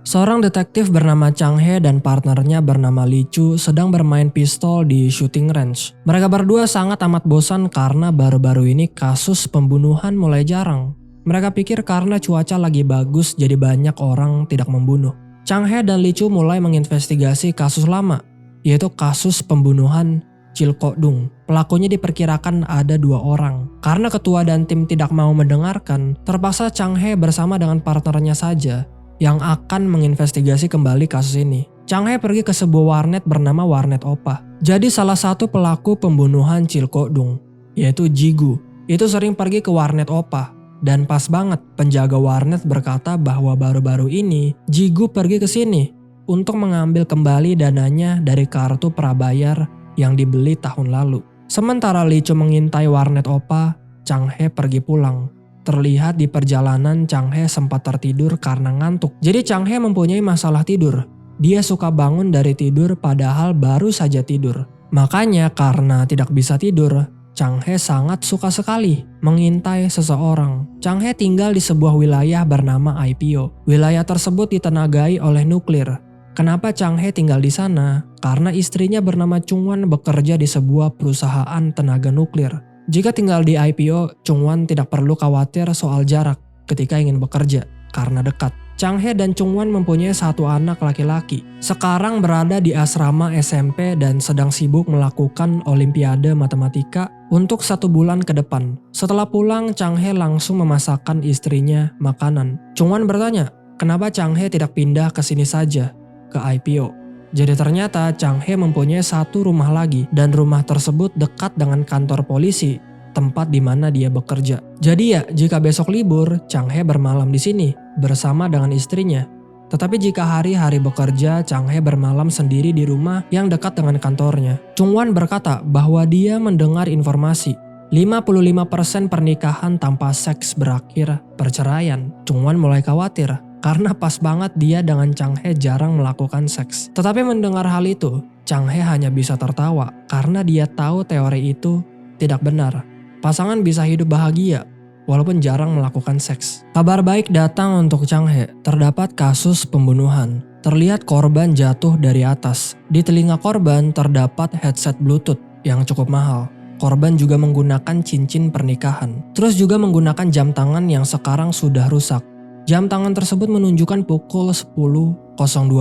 Seorang detektif bernama Chang He dan partnernya bernama Lee Chu sedang bermain pistol di shooting range. Mereka berdua sangat amat bosan karena baru-baru ini kasus pembunuhan mulai jarang. Mereka pikir karena cuaca lagi bagus jadi banyak orang tidak membunuh. Chang He dan Lee Chu mulai menginvestigasi kasus lama, yaitu kasus pembunuhan Chil Ko-dung. Pelakunya diperkirakan ada 2 orang. Karena ketua dan tim tidak mau mendengarkan, terpaksa Chang He bersama dengan partnernya saja yang akan menginvestigasi kembali kasus ini. Chang He pergi ke sebuah warnet bernama Warnet Opa. Jadi salah satu pelaku pembunuhan Chil Ko-dung, yaitu Jigu, itu sering pergi ke Warnet Opa. Dan pas banget penjaga warnet berkata bahwa baru-baru ini Jigu pergi ke sini untuk mengambil kembali dananya dari kartu prabayar yang dibeli tahun lalu. Sementara Lee Chu mengintai Warnet Opa, Chang He pergi pulang. Terlihat di perjalanan Chang He sempat tertidur karena ngantuk. Jadi Chang He mempunyai masalah tidur. Dia suka bangun dari tidur padahal baru saja tidur. Makanya karena tidak bisa tidur, Chang He sangat suka sekali mengintai seseorang. Chang He tinggal di sebuah wilayah bernama IPO. Wilayah tersebut ditenagai oleh nuklir. Kenapa Chang He tinggal di sana? Karena istrinya bernama Chung Wan bekerja di sebuah perusahaan tenaga nuklir. Jika tinggal di IPO, Chung Wan tidak perlu khawatir soal jarak ketika ingin bekerja karena dekat. Chang He dan Chung Wan mempunyai 1 anak laki-laki. Sekarang berada di asrama SMP dan sedang sibuk melakukan olimpiade matematika untuk 1 bulan ke depan. Setelah pulang, Chang He langsung memasakkan istrinya makanan. Chung Wan bertanya, kenapa Chang He tidak pindah ke sini saja, ke IPO? Jadi ternyata Chang He mempunyai 1 rumah lagi dan rumah tersebut dekat dengan kantor polisi, tempat di mana dia bekerja. Jadi ya, jika besok libur, Chang He bermalam di sini bersama dengan istrinya. Tetapi jika hari-hari bekerja, Chang He bermalam sendiri di rumah yang dekat dengan kantornya. Chung Wan berkata bahwa dia mendengar informasi 55% pernikahan tanpa seks berakhir perceraian. Chung Wan mulai khawatir karena pas banget dia dengan Chang He jarang melakukan seks. Tetapi mendengar hal itu, Chang He hanya bisa tertawa karena dia tahu teori itu tidak benar. Pasangan bisa hidup bahagia walaupun jarang melakukan seks. Kabar baik datang untuk Chang He. Terdapat kasus pembunuhan. Terlihat korban jatuh dari atas. Di telinga korban terdapat headset Bluetooth yang cukup mahal. Korban juga menggunakan cincin pernikahan. Terus juga menggunakan jam tangan yang sekarang sudah rusak. Jam tangan tersebut menunjukkan pukul 10.02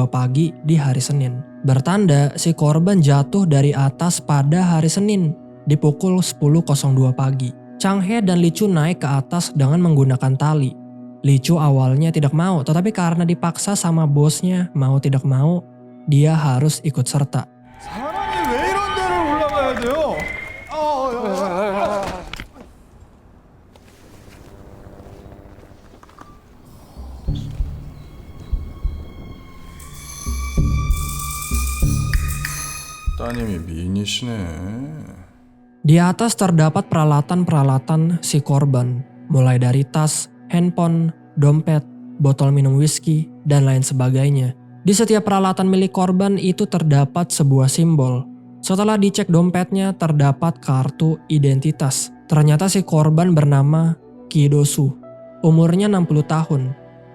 pagi di hari Senin. Bertanda si korban jatuh dari atas pada hari Senin di pukul 10.02 pagi. Chang He dan Lee Chu naik ke atas dengan menggunakan tali. Lee Chu awalnya tidak mau, tetapi karena dipaksa sama bosnya mau tidak mau, dia harus ikut serta. 사람이 왜 이런 데를 올라가야 돼요? 따님이 미인이시네. Di atas terdapat peralatan-peralatan si korban, mulai dari tas, handphone, dompet, botol minum whisky, dan lain sebagainya. Di setiap peralatan milik korban itu terdapat sebuah simbol. Setelah dicek dompetnya terdapat kartu identitas. Ternyata si korban bernama Ki Do-soo. Umurnya 60 tahun.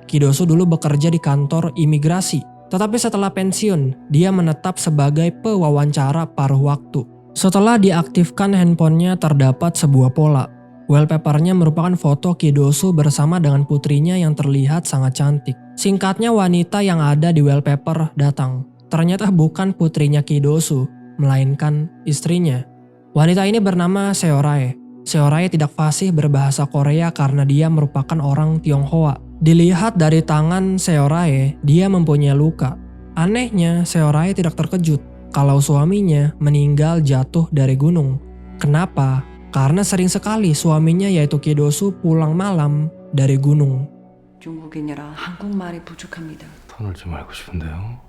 Ki Do-soo dulu bekerja di kantor imigrasi. Tetapi setelah pensiun, dia menetap sebagai pewawancara paruh waktu. Setelah diaktifkan handphonenya terdapat sebuah pola. Wallpapernya merupakan foto Ki Do-soo bersama dengan putrinya yang terlihat sangat cantik. Singkatnya wanita yang ada di wallpaper datang. Ternyata bukan putrinya Ki Do-soo, melainkan istrinya. Wanita ini bernama Seorae. Seorae tidak fasih berbahasa Korea karena dia merupakan orang Tionghoa. Dilihat dari tangan Seorae, dia mempunyai luka. Anehnya, Seorae tidak terkejut kalau suaminya meninggal jatuh dari gunung. Kenapa? Karena sering sekali suaminya yaitu Ki Do-soo pulang malam dari gunung. 중국인이라 한국말이 부족합니다. 돈을 좀 알고 싶은데요.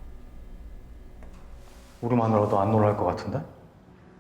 우리 마누라도 안 놀랄 것 같은데?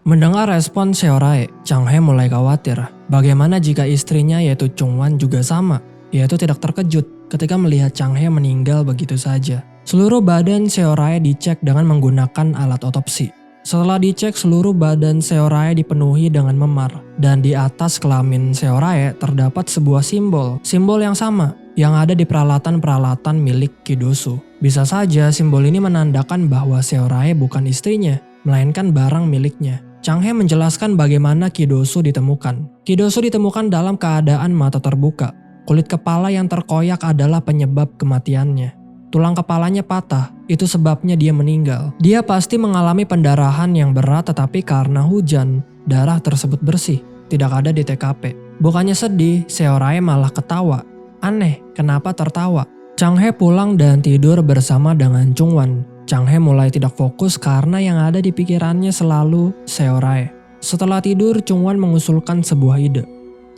Mendengar respon Seorae, Chang He mulai khawatir. Bagaimana jika istrinya yaitu Chung Wan juga sama? Yaitu tidak terkejut ketika melihat Chang He meninggal begitu saja. Seluruh badan Seorae dicek dengan menggunakan alat otopsi. Setelah dicek, seluruh badan Seorae dipenuhi dengan memar. Dan di atas kelamin Seorae terdapat sebuah simbol. Simbol yang sama yang ada di peralatan-peralatan milik Ki Do-soo. Bisa saja simbol ini menandakan bahwa Seorae bukan istrinya, melainkan barang miliknya. Chang He menjelaskan bagaimana Kidosu ditemukan. Kidosu ditemukan dalam keadaan mata terbuka. Kulit kepala yang terkoyak adalah penyebab kematiannya. Tulang kepalanya patah, itu sebabnya dia meninggal. Dia pasti mengalami pendarahan yang berat, tetapi karena hujan, darah tersebut bersih, tidak ada di TKP. Bukannya sedih, Seorae malah ketawa. Aneh, kenapa tertawa? Chang He pulang dan tidur bersama dengan Chung Wan. Chang He mulai tidak fokus karena yang ada di pikirannya selalu Seorae. Setelah tidur, Chung Wan mengusulkan sebuah ide.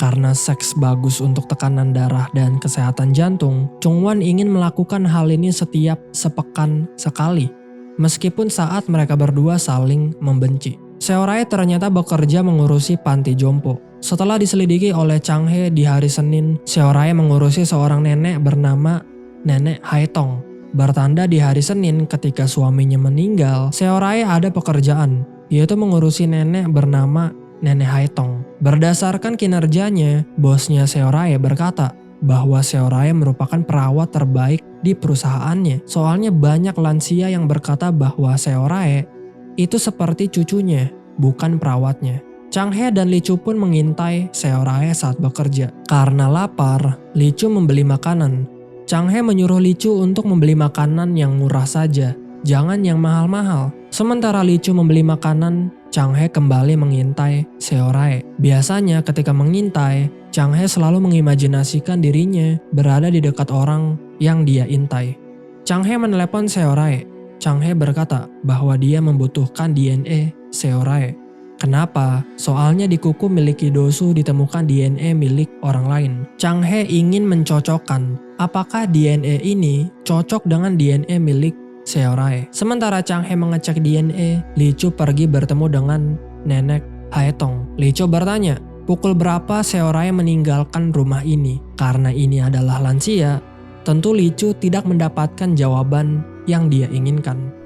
Karena seks bagus untuk tekanan darah dan kesehatan jantung, Chung Wan ingin melakukan hal ini setiap sepekan sekali. Meskipun saat mereka berdua saling membenci. Seorae ternyata bekerja mengurusi panti jompo. Setelah diselidiki oleh Chang He di hari Senin, Seorae mengurusi seorang nenek bernama Nenek Haitong. Bertanda di hari Senin ketika suaminya meninggal, Seorae ada pekerjaan, yaitu mengurusi nenek bernama Nenek Haitong. Berdasarkan kinerjanya, bosnya Seorae berkata bahwa Seorae merupakan perawat terbaik di perusahaannya. Soalnya banyak lansia yang berkata bahwa Seorae itu seperti cucunya, bukan perawatnya. Chang He dan Li Chu pun mengintai Seorae saat bekerja. Karena lapar, Li Chu membeli makanan. Chang He menyuruh Li Chu untuk membeli makanan yang murah saja, jangan yang mahal-mahal. Sementara Li Chu membeli makanan, Chang He kembali mengintai Seorae. Biasanya ketika mengintai, Chang He selalu mengimajinasikan dirinya berada di dekat orang yang dia intai. Chang He menelepon Seorae. Chang He berkata bahwa dia membutuhkan DNA Seorae. Kenapa? Soalnya di kuku milik Kidosu ditemukan DNA milik orang lain. Chang He ingin mencocokkan apakah DNA ini cocok dengan DNA milik Seorae. Sementara Chang He mengecek DNA, Li Chu pergi bertemu dengan Nenek Haitong. Li Chu bertanya, pukul berapa Seorae meninggalkan rumah ini? Karena ini adalah lansia, tentu Li Chu tidak mendapatkan jawaban yang dia inginkan.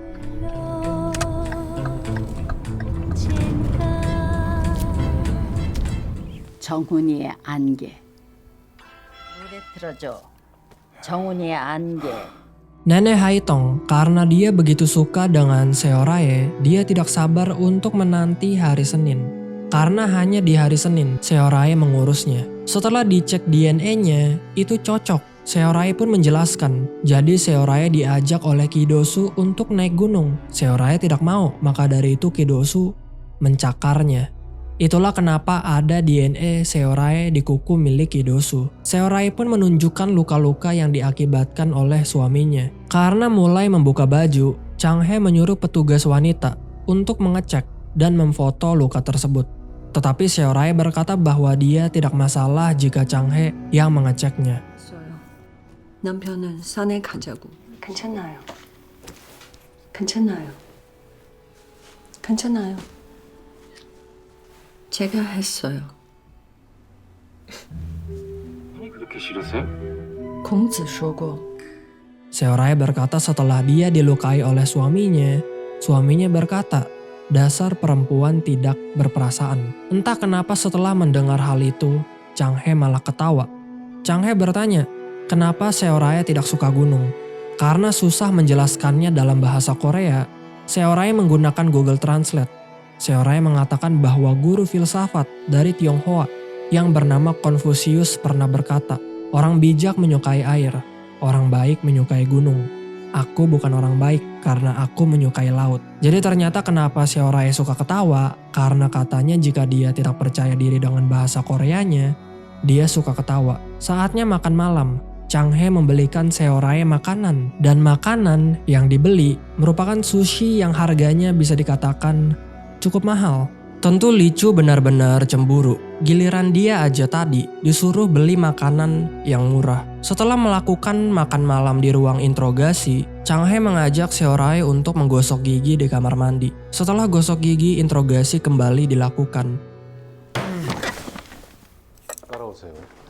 정훈이의 안개. 노래 틀어줘. 정훈이의 안개. Nenek Haitong, karena dia begitu suka dengan Seorae, dia tidak sabar untuk menanti hari Senin. Karena hanya di hari Senin, Seorae mengurusnya. Setelah dicek DNA-nya, itu cocok. Seorae pun menjelaskan, jadi Seorae diajak oleh Kidosu untuk naik gunung. Seorae tidak mau, maka dari itu Kidosu mencakarnya. Itulah kenapa ada DNA Seorae di kuku milik Kidosu. Seorae pun menunjukkan luka-luka yang diakibatkan oleh suaminya. Karena mulai membuka baju, Chang He menyuruh petugas wanita untuk mengecek dan memfoto luka tersebut. Tetapi Seorae berkata bahwa dia tidak masalah jika Chang He yang mengeceknya. 남편은 산에 가자고. 괜찮아요. 괜찮아요. 괜찮아요. 제가 했어요. 그렇게 싫으세요? 孔子说过 Seorae berkata setelah dia dilukai oleh suaminya berkata, dasar perempuan tidak berperasaan. Entah kenapa setelah mendengar hal itu, Chang He malah ketawa. Chang He bertanya, kenapa Seorae tidak suka gunung? Karena susah menjelaskannya dalam bahasa Korea, Seorae menggunakan Google Translate. Seorae mengatakan bahwa guru filsafat dari Tionghoa yang bernama Konfusius pernah berkata, orang bijak menyukai air, orang baik menyukai gunung. Aku bukan orang baik karena aku menyukai laut. Jadi ternyata kenapa Seorae suka ketawa, karena katanya jika dia tidak percaya diri dengan bahasa Koreanya, dia suka ketawa. Saatnya makan malam. Chang He membelikan Seorae makanan. Dan makanan yang dibeli merupakan sushi yang harganya bisa dikatakan cukup mahal. Tentu Li Chu benar-benar cemburu. Giliran dia aja tadi disuruh beli makanan yang murah. Setelah melakukan makan malam di ruang interogasi, Chang He mengajak Seorae untuk menggosok gigi di kamar mandi. Setelah gosok gigi, interogasi kembali dilakukan. 따라오세요.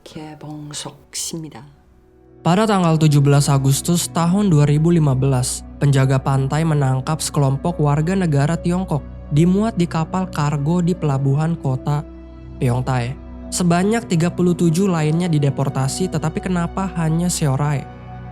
개봉석 씨입니다. Pada tanggal 17 Agustus tahun 2015, penjaga pantai menangkap sekelompok warga negara Tiongkok dimuat di kapal kargo di pelabuhan kota Pyeongtae. Sebanyak 37 lainnya dideportasi, tetapi kenapa hanya Seorae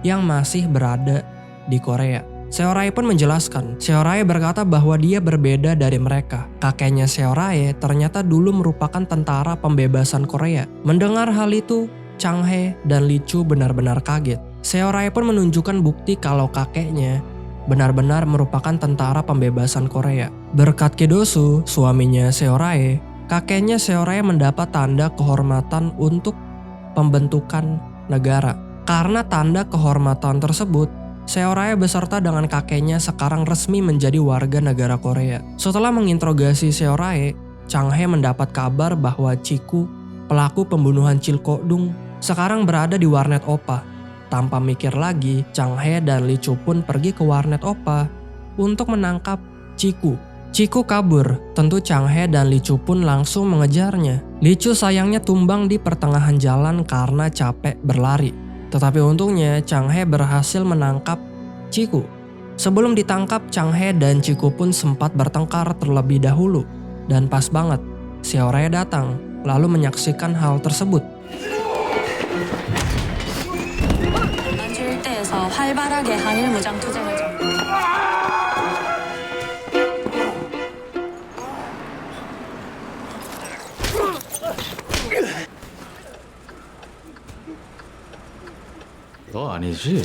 yang masih berada di Korea? Seorae pun menjelaskan. Seorae berkata bahwa dia berbeda dari mereka. Kakeknya Seorae ternyata dulu merupakan tentara pembebasan Korea. Mendengar hal itu, Chang Hae dan Lee Chu benar-benar kaget. Seorae pun menunjukkan bukti kalau kakeknya benar-benar merupakan tentara pembebasan Korea. Berkat Kidosu, suaminya Seorae, kakeknya Seorae mendapat tanda kehormatan untuk pembentukan negara. Karena tanda kehormatan tersebut, Seorae beserta dengan kakeknya sekarang resmi menjadi warga negara Korea. Setelah menginterogasi Seorae, Chang Hae mendapat kabar bahwa Chiku, pelaku pembunuhan Chil Ko-dung, sekarang berada di warnet Oppa. Tanpa mikir lagi, Chang Hae dan Lee Chu pun pergi ke warnet Oppa untuk menangkap Chiku. Chiku kabur, tentu Chang Hae dan Lee Chu pun langsung mengejarnya. Lee Chu sayangnya tumbang di pertengahan jalan karena capek berlari. Tetapi untungnya Chang Hae berhasil menangkap Chiku. Sebelum ditangkap, Chang Hae dan Chiku pun sempat bertengkar terlebih dahulu. Dan pas banget, Seorae datang lalu menyaksikan hal tersebut. 남주 일대에서 활발하게 항일 무장 투쟁을 너 아니지?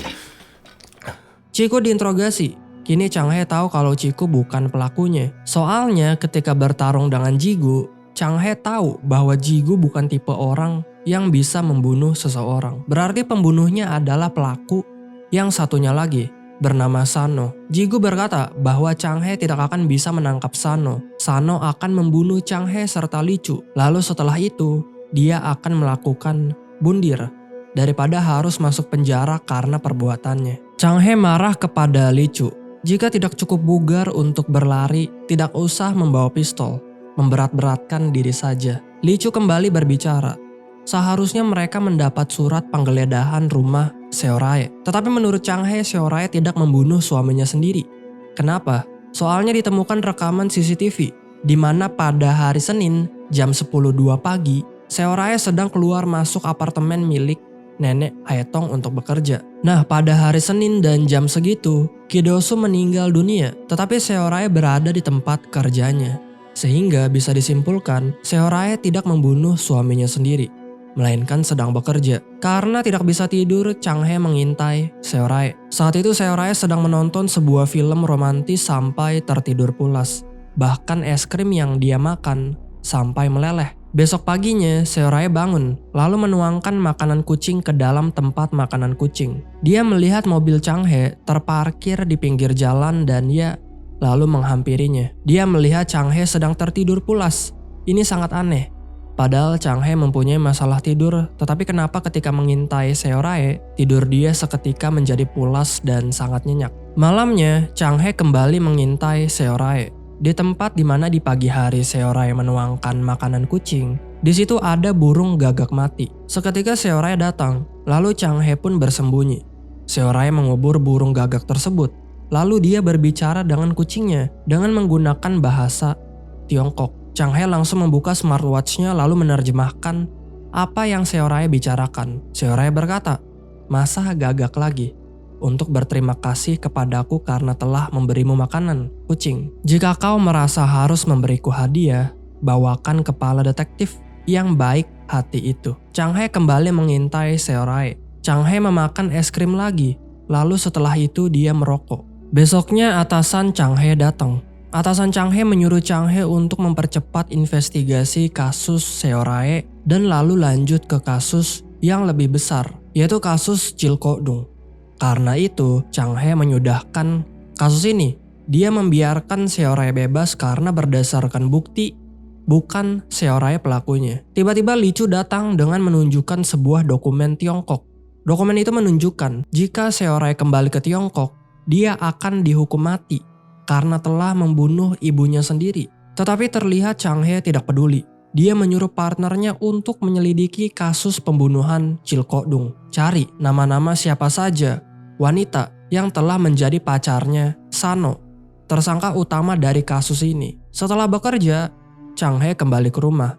Chiku diinterogasi. Kini Chang Hae tahu kalau Chiku bukan pelakunya. Soalnya ketika bertarung dengan Jigu, Chang Hae tahu bahwa Jigu bukan tipe orang yang bisa membunuh seseorang. Berarti pembunuhnya adalah pelaku yang satunya lagi, bernama Sano. Jigu berkata bahwa Chang Hae tidak akan bisa menangkap Sano. Sano akan membunuh Chang Hae serta Lee Chu. Lalu setelah itu, dia akan melakukan bundir daripada harus masuk penjara karena perbuatannya. Chang Hae marah kepada Lee Chu. Jika tidak cukup bugar untuk berlari, tidak usah membawa pistol. Memberat-beratkan diri saja. Lee Chu kembali berbicara. Seharusnya mereka mendapat surat penggeledahan rumah Seorae. Tetapi menurut Chang Hae, Seorae tidak membunuh suaminya sendiri. Kenapa? Soalnya ditemukan rekaman CCTV di mana pada hari Senin jam 10.02 pagi, Seorae sedang keluar masuk apartemen milik nenek Haetong untuk bekerja. Nah, pada hari Senin dan jam segitu, Kidosu meninggal dunia, tetapi Seorae berada di tempat kerjanya. Sehingga bisa disimpulkan, Seorae tidak membunuh suaminya sendiri, melainkan sedang bekerja. Karena tidak bisa tidur, Chang Hae mengintai Seorae. Saat itu Seorae sedang menonton sebuah film romantis sampai tertidur pulas. Bahkan es krim yang dia makan sampai meleleh. Besok paginya, Seorae bangun, lalu menuangkan makanan kucing ke dalam tempat makanan kucing. Dia melihat mobil Chang Hae terparkir di pinggir jalan dan dia lalu menghampirinya. Dia melihat Chang Hae sedang tertidur pulas. Ini sangat aneh. Padahal Chang Hae mempunyai masalah tidur, tetapi kenapa ketika mengintai Seorae, tidur dia seketika menjadi pulas dan sangat nyenyak. Malamnya, Chang Hae kembali mengintai Seorae. Di tempat di mana di pagi hari Seorae menuangkan makanan kucing, di situ ada burung gagak mati. Seketika Seorae datang, lalu Chang Hae pun bersembunyi. Seorae mengubur burung gagak tersebut, lalu dia berbicara dengan kucingnya dengan menggunakan bahasa Tiongkok. Chang Hae langsung membuka smartwatch-nya lalu menerjemahkan apa yang Seorae bicarakan. Seorae berkata, "Masa gagak lagi? Untuk berterima kasih kepadaku karena telah memberimu makanan, kucing. Jika kau merasa harus memberiku hadiah, bawakan kepala detektif yang baik hati itu." Chang Hae kembali mengintai Seorae. Chang Hae memakan es krim lagi, lalu setelah itu dia merokok. Besoknya atasan Chang Hae datang. Atasan Chang Hae menyuruh Chang Hae untuk mempercepat investigasi kasus Seorae dan lalu lanjut ke kasus yang lebih besar, yaitu kasus Chil Ko-dung. Karena itu, Chang Hae menyudahkan kasus ini. Dia membiarkan Seorae bebas karena berdasarkan bukti, bukan Seorae pelakunya. Tiba-tiba Lee Chu datang dengan menunjukkan sebuah dokumen Tiongkok. Dokumen itu menunjukkan jika Seorae kembali ke Tiongkok, dia akan dihukum mati karena telah membunuh ibunya sendiri. Tetapi terlihat Chang Hae tidak peduli. Dia menyuruh partnernya untuk menyelidiki kasus pembunuhan Chil Ko-dung. Cari nama-nama siapa saja wanita yang telah menjadi pacarnya Sano, tersangka utama dari kasus ini. Setelah bekerja, Chang He kembali ke rumah.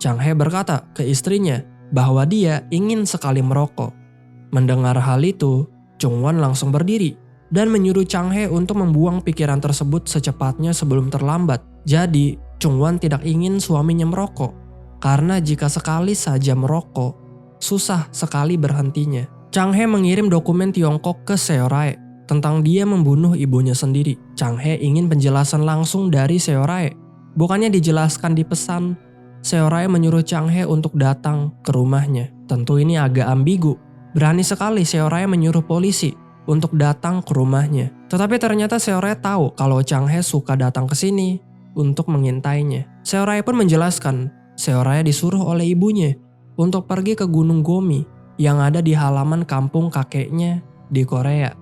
Chang He berkata ke istrinya bahwa dia ingin sekali merokok. Mendengar hal itu, Chung Won langsung berdiri dan menyuruh Chang He untuk membuang pikiran tersebut secepatnya sebelum terlambat. Jadi, Chung Won tidak ingin suaminya merokok, karena jika sekali saja merokok, susah sekali berhentinya. Chang He mengirim dokumen Tiongkok ke Seorae tentang dia membunuh ibunya sendiri. Chang He ingin penjelasan langsung dari Seorae. Bukannya dijelaskan di pesan, Seorae menyuruh Chang He untuk datang ke rumahnya. Tentu ini agak ambigu. Berani sekali Seorae menyuruh polisi untuk datang ke rumahnya. Tetapi ternyata Seorae tahu kalau Chang He suka datang ke sini untuk mengintainya. Seorae pun menjelaskan, Seorae disuruh oleh ibunya untuk pergi ke Gunung Gomi yang ada di halaman kampung kakeknya di Korea.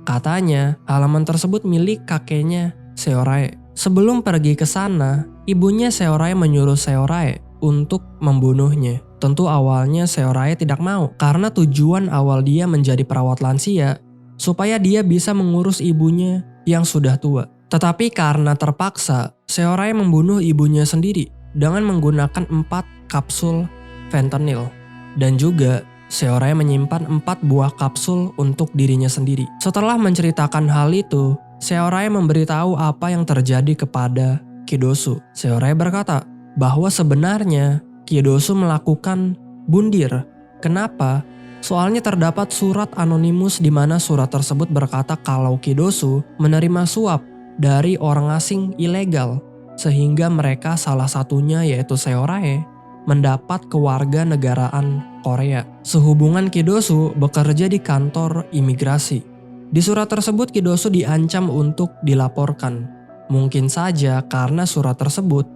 Katanya halaman tersebut milik kakeknya Seorae. Sebelum pergi ke sana, ibunya Seorae menyuruh Seorae untuk membunuhnya. Tentu awalnya Seorae tidak mau karena tujuan awal dia menjadi perawat lansia supaya dia bisa mengurus ibunya yang sudah tua. Tetapi karena terpaksa, Seorae membunuh ibunya sendiri dengan menggunakan 4 kapsul fentanyl. Dan juga Seorae menyimpan 4 buah kapsul untuk dirinya sendiri. Setelah menceritakan hal itu, Seorae memberitahu apa yang terjadi kepada Kidosu. Seorae berkata bahwa sebenarnya Kidosu melakukan bundir. Kenapa? Soalnya terdapat surat anonimus di mana surat tersebut berkata kalau Kidosu menerima suap dari orang asing ilegal, sehingga mereka salah satunya yaitu Seorae mendapat kewarganegaraan Korea. Sehubungan Kidosu bekerja di kantor imigrasi. Di surat tersebut Kidosu diancam untuk dilaporkan. Mungkin saja karena surat tersebut,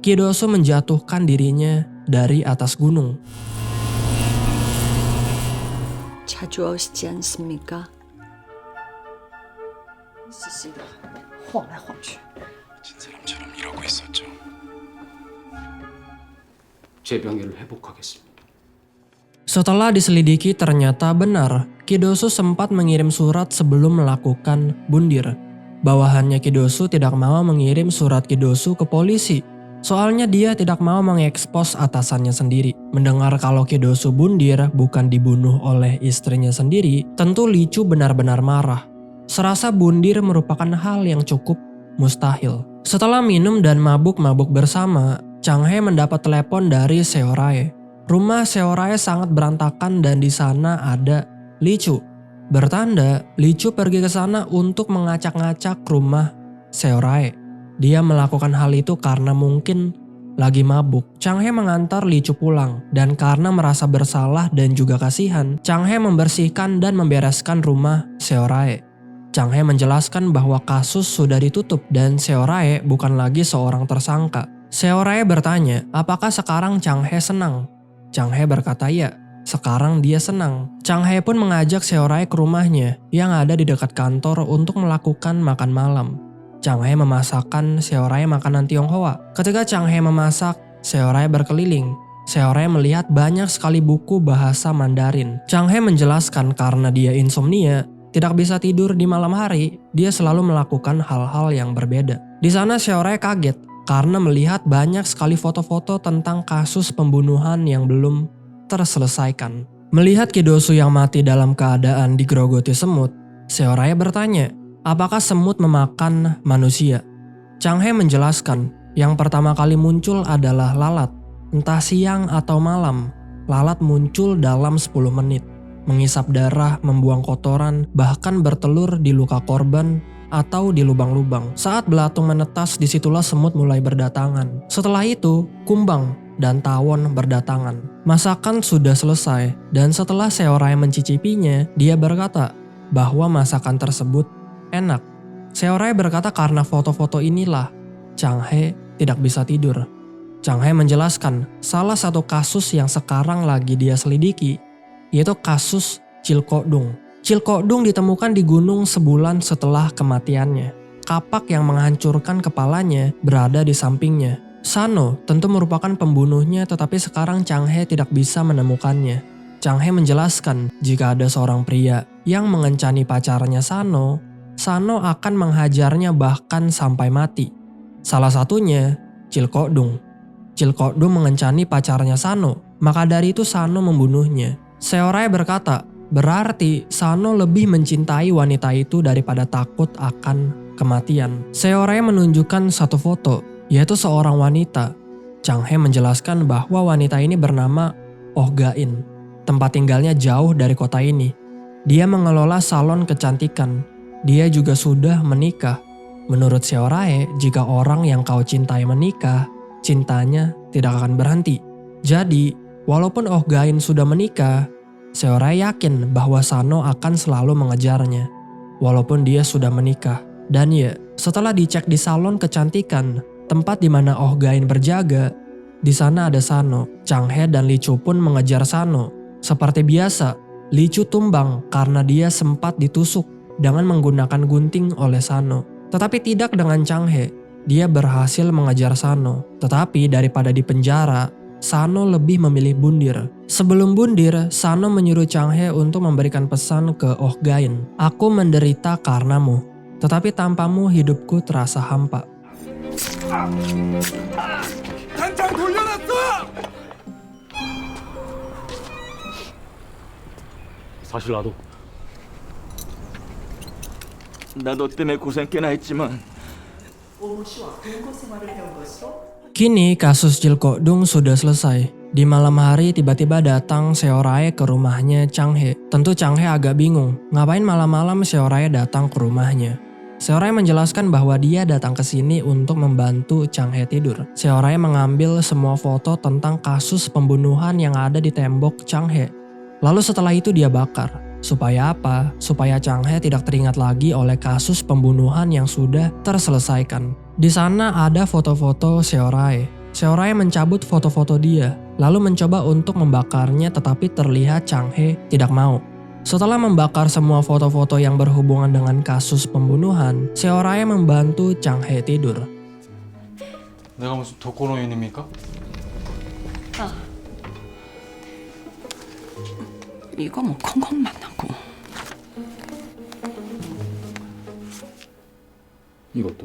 Kidosu menjatuhkan dirinya dari atas gunung. 자주 오시지 않습니까? 晃来晃去。 사람처럼 일하고 있었죠. 제 명예를 회복하겠습니다. Setelah diselidiki ternyata benar, Kidosu sempat mengirim surat sebelum melakukan bundir. Bawahannya Kidosu tidak mau mengirim surat Kidosu ke polisi. Soalnya dia tidak mau mengekspos atasannya sendiri. Mendengar kalau Kidosu bundir bukan dibunuh oleh istrinya sendiri, tentu Lee Chu benar-benar marah. Serasa bundir merupakan hal yang cukup mustahil. Setelah minum dan mabuk-mabuk bersama, Chang He mendapat telepon dari Seorae. Rumah Seorae sangat berantakan dan di sana ada Lee Chu. Bertanda, Lee Chu pergi ke sana untuk mengacak-ngacak rumah Seorae. Dia melakukan hal itu karena mungkin lagi mabuk. Chang He mengantar Lee Chu pulang dan karena merasa bersalah dan juga kasihan, Chang He membersihkan dan membereskan rumah Seorae. Chang He menjelaskan bahwa kasus sudah ditutup dan Seorae bukan lagi seorang tersangka. Seorae bertanya, apakah sekarang Chang He senang? Chang He berkata ya, sekarang dia senang. Chang He pun mengajak Seorae ke rumahnya yang ada di dekat kantor untuk melakukan makan malam. Chang He memasakkan Seorae makanan Tionghoa. Ketika Chang He memasak, Seorae berkeliling. Seorae melihat banyak sekali buku bahasa Mandarin. Chang He menjelaskan karena dia insomnia, tidak bisa tidur di malam hari, dia selalu melakukan hal-hal yang berbeda. Di sana Seorae kaget karena melihat banyak sekali foto-foto tentang kasus pembunuhan yang belum terselesaikan. Melihat Kidosu yang mati dalam keadaan digerogoti semut, Seorae bertanya, apakah semut memakan manusia? Chang He menjelaskan, yang pertama kali muncul adalah lalat. Entah siang atau malam, lalat muncul dalam 10 menit. Mengisap darah, membuang kotoran, bahkan bertelur di luka korban atau di lubang-lubang. Saat belatung menetas, disitulah semut mulai berdatangan. Setelah itu, kumbang dan tawon berdatangan. Masakan sudah selesai dan setelah Seorae mencicipinya, dia berkata bahwa masakan tersebut enak. Seorae berkata karena foto-foto inilah Chang He tidak bisa tidur. Chang He menjelaskan salah satu kasus yang sekarang lagi dia selidiki, yaitu kasus Chilkodung. Chilkodung ditemukan di gunung sebulan setelah kematiannya. Kapak yang menghancurkan kepalanya berada di sampingnya. Sano tentu merupakan pembunuhnya, tetapi sekarang Chang He tidak bisa menemukannya. Chang He menjelaskan jika ada seorang pria yang mengencani pacarnya Sano, Sano akan menghajarnya bahkan sampai mati. Salah satunya Cilkodung. Cilkodung mengencani pacarnya Sano, maka dari itu Sano membunuhnya. Seorae berkata, berarti Sano lebih mencintai wanita itu daripada takut akan kematian. Seorae menunjukkan satu foto, yaitu seorang wanita. Chang He menjelaskan bahwa wanita ini bernama Oh Ga-in. Tempat tinggalnya jauh dari kota ini. Dia mengelola salon kecantikan. Dia juga sudah menikah. Menurut Seorae, jika orang yang kau cintai menikah, cintanya tidak akan berhenti. Jadi, walaupun Oh Ga-in sudah menikah, Seorae yakin bahwa Sano akan selalu mengejarnya. Walaupun dia sudah menikah. Dan ya, setelah dicek di salon kecantikan, tempat di mana Oh Ga-in berjaga, di sana ada Sano. Chang He dan Lee Chu pun mengejar Sano. Seperti biasa, Lee Chu tumbang karena dia sempat ditusuk dengan menggunakan gunting oleh Sano. Tetapi tidak dengan Chang He. Dia berhasil mengejar Sano. Tetapi daripada di penjara, Sano lebih memilih bundir. Sebelum bundir, Sano menyuruh Chang He untuk memberikan pesan ke Oh Ga-in. Aku menderita karenamu, tetapi tanpamu hidupku terasa hampa. 사실 나도 나 너 때문에 고생 꽤나 했지만 Kini kasus Cilkodung sudah selesai. Di malam hari tiba-tiba datang Seorae ke rumahnya Chang He. Tentu Chang He agak bingung, ngapain malam-malam Seorae datang ke rumahnya. Seorae menjelaskan bahwa dia datang ke sini untuk membantu Chang He tidur. Seorae mengambil semua foto tentang kasus pembunuhan yang ada di tembok Chang He. Lalu setelah itu dia bakar. Supaya apa? Supaya Chang He tidak teringat lagi oleh kasus pembunuhan yang sudah terselesaikan. Di sana ada foto-foto Seorae. Seorae mencabut foto-foto dia, lalu mencoba untuk membakarnya tetapi terlihat Chang He tidak mau. Setelah membakar semua foto-foto yang berhubungan dengan kasus pembunuhan, Seorae membantu Chang He tidur. 내가 무슨 독거노인입니까? 이거 뭐 콩콩 만나고. 이것도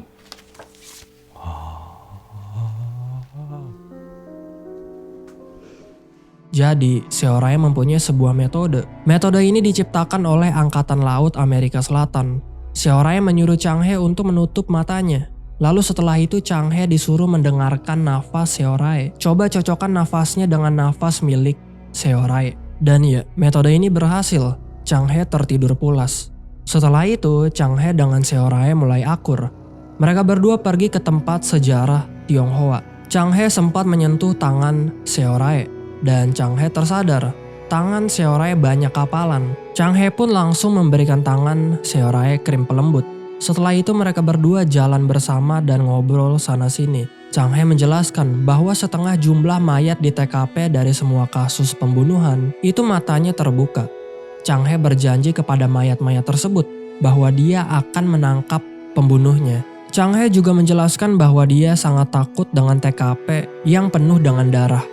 Jadi, Seorae mempunyai sebuah metode. Metode ini diciptakan oleh Angkatan Laut Amerika Selatan. Seorae menyuruh Chang He untuk menutup matanya. Lalu setelah itu Chang He disuruh mendengarkan nafas Seorae. Coba cocokkan nafasnya dengan nafas milik Seorae. Dan ya, metode ini berhasil. Chang He tertidur pulas. Setelah itu, Chang He dengan Seorae mulai akur. Mereka berdua pergi ke tempat sejarah Tionghoa. Chang He sempat menyentuh tangan Seorae. Dan Chang He tersadar, tangan Seorae banyak kapalan. Chang He pun langsung memberikan tangan Seorae krim pelembut. Setelah itu mereka berdua jalan bersama dan ngobrol sana-sini. Chang He menjelaskan bahwa setengah jumlah mayat di TKP dari semua kasus pembunuhan itu matanya terbuka. Chang He berjanji kepada mayat-mayat tersebut bahwa dia akan menangkap pembunuhnya. Chang He juga menjelaskan bahwa dia sangat takut dengan TKP yang penuh dengan darah.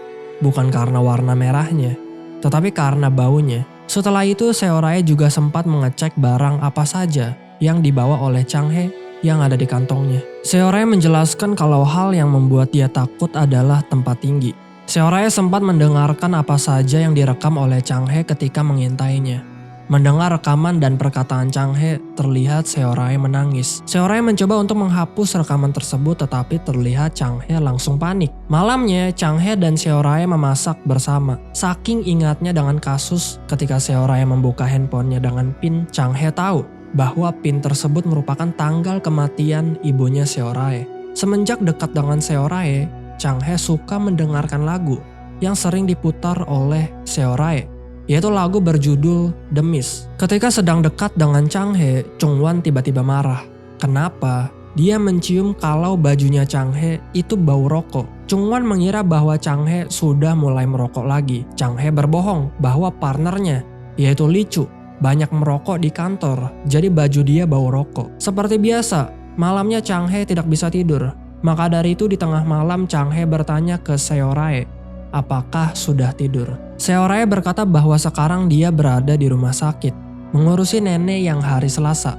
Bukan karena warna merahnya, tetapi karena baunya. Setelah itu Seorae juga sempat mengecek barang apa saja yang dibawa oleh Chang He yang ada di kantongnya. Seorae menjelaskan kalau hal yang membuat dia takut adalah tempat tinggi. Seorae sempat mendengarkan apa saja yang direkam oleh Chang He ketika mengintainya. Mendengar rekaman dan perkataan Chang He, terlihat Seorae menangis. Seorae mencoba untuk menghapus rekaman tersebut tetapi terlihat Chang He langsung panik. Malamnya, Chang He dan Seorae memasak bersama. Saking ingatnya dengan kasus ketika Seorae membuka handphonenya dengan PIN, Chang He tahu bahwa PIN tersebut merupakan tanggal kematian ibunya Seorae. Semenjak dekat dengan Seorae, Chang He suka mendengarkan lagu yang sering diputar oleh Seorae, yaitu lagu berjudul The Mist. Ketika sedang dekat dengan Chang He, Chung Wan tiba-tiba marah. Kenapa? Dia mencium kalau bajunya Chang He itu bau rokok. Chung Wan mengira bahwa Chang He sudah mulai merokok lagi. Chang He berbohong bahwa partnernya, yaitu Lee Chu, banyak merokok di kantor, jadi baju dia bau rokok. Seperti biasa, malamnya Chang He tidak bisa tidur. Maka dari itu di tengah malam Chang He bertanya ke Seorae, apakah sudah tidur? Seorae berkata bahwa sekarang dia berada di rumah sakit, mengurusi nenek yang hari Selasa.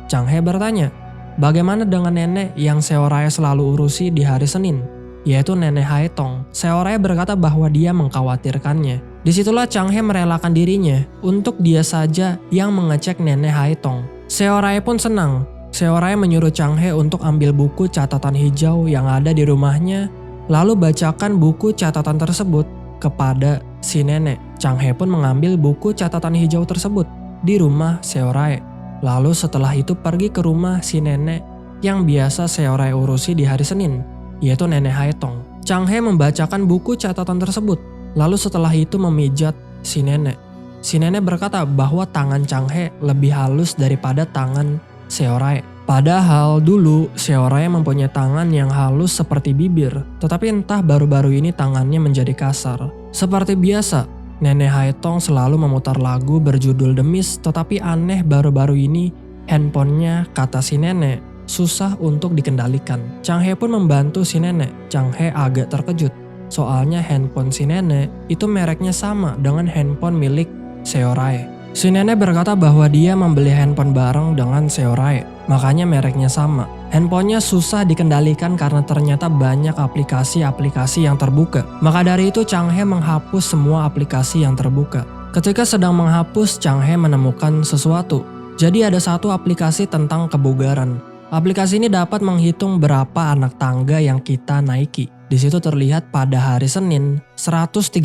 Chang He bertanya, Bagaimana dengan nenek yang Seorae selalu urusi di hari Senin, yaitu Nenek Haetong? Seorae berkata bahwa dia mengkhawatirkannya. Disitulah Chang He merelakan dirinya untuk dia saja yang mengecek Nenek Haetong. Seorae pun senang. Seorae menyuruh Chang He untuk ambil buku catatan hijau yang ada di rumahnya, lalu bacakan buku catatan tersebut kepada si nenek. Chang He pun mengambil buku catatan hijau tersebut di rumah Seorae. Lalu setelah itu pergi ke rumah si nenek yang biasa Seorae urusi di hari Senin, yaitu Nenek Haetong. Chang He membacakan buku catatan tersebut, lalu setelah itu memijat si nenek. Si nenek berkata bahwa tangan Chang He lebih halus daripada tangan Seorae. Padahal dulu Seorae mempunyai tangan yang halus seperti bibir, tetapi entah baru-baru ini tangannya menjadi kasar. Seperti biasa, Nenek Haetong selalu memutar lagu berjudul The Mist, tetapi aneh baru-baru ini handphonenya, kata si nenek, susah untuk dikendalikan. Chang He pun membantu si nenek. Chang He agak terkejut, soalnya handphone si nenek itu mereknya sama dengan handphone milik Seorae. Si nenek berkata bahwa dia membeli handphone bareng dengan Seorae, makanya mereknya sama. Handphonenya susah dikendalikan karena ternyata banyak aplikasi-aplikasi yang terbuka. Maka dari itu Chang He menghapus semua aplikasi yang terbuka. Ketika sedang menghapus, Chang He menemukan sesuatu. Jadi ada satu aplikasi tentang kebugaran. Aplikasi ini dapat menghitung berapa anak tangga yang kita naiki. Di situ terlihat pada hari Senin, 138